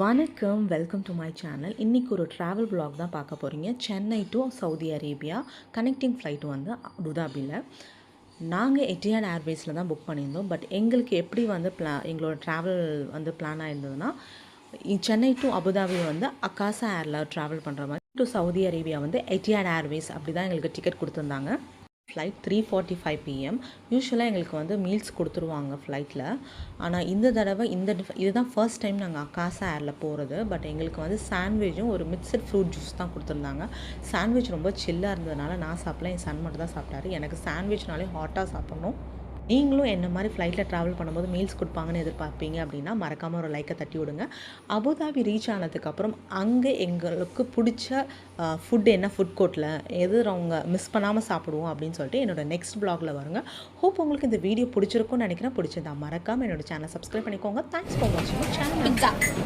வணக்கம், welcome to my channel. இன்றைக்கி ஒரு ட்ராவல் vlog தான் பார்க்க போகிறீங்க. Chennai to Saudi Arabia connecting flight வந்து அபுதாபியில். நாங்கள் எட்டிஹாட் ஏர்வேஸில் தான் புக் பண்ணியிருந்தோம். பட் எங்களுக்கு எப்படி வந்து எங்களோட ட்ராவல் வந்து பிளான் ஆயிருந்ததுன்னா, சென்னை டு அபுதாபி வந்து அக்காசா ஏரில் ட்ராவல் பண்ணுற மாதிரி, டு சவுதி அரேபியா வந்து எட்டிஹாட் ஏர்வேஸ் அப்படி தான் எங்களுக்கு டிக்கெட் கொடுத்துருந்தாங்க. Flight 3:45 PM. யூஸ்வலாக எங்களுக்கு வந்து மீல்ஸ் கொடுத்துருவாங்க ஃப்ளைட்டில். ஆனால் இந்த தடவை இதுதான் ஃபர்ஸ்ட் டைம் நாங்கள் அக்காசா ஏரில் போகிறது. பட் எங்களுக்கு வந்து சாண்ட்விச்சும் ஒரு மிக்சட் ஃப்ரூட் ஜூஸ் தான் கொடுத்துருந்தாங்க. சாண்ட்விச் ரொம்ப சில்லாக இருந்ததுனால நான் சாப்பிடல, என் சன் மட்டும் தான் சாப்பிட்டாரு. எனக்கு சாண்ட்விச்னாலே ஹாட்டாக சாப்பிட்ணும். நீங்களும் என்ன மாதிரி ஃப்ளைட்டில் ட்ராவல் பண்ணும்போது மீல்ஸ் கொடுப்பாங்கன்னு எதிர்பார்ப்பீங்க அப்படின்னா மறக்காமல் ஒரு லைக்கை தட்டி விடுங்க. அபுதாபி ரீச் ஆனதுக்கப்புறம் அங்கே எங்களுக்கு பிடிச்ச ஃபுட் என்ன, ஃபுட் கோர்ட்டில் எது அவங்க மிஸ் பண்ணாமல் சாப்பிடுவோம் அப்படின்னு சொல்லிட்டு என்னோடய நெக்ஸ்ட் வ்ளாகில் வருங்க. ஹோப் உங்களுக்கு இந்த வீடியோ பிடிச்சிருக்கும்னு நினைக்கிறேன். பிடிச்சிருந்தா மறக்காமல் என்னோடய சேனலை சப்ஸ்கிரைப் பண்ணிக்கோங்க. தேங்க்ஸ் ஃபார் வாட்சிங் சேனல்.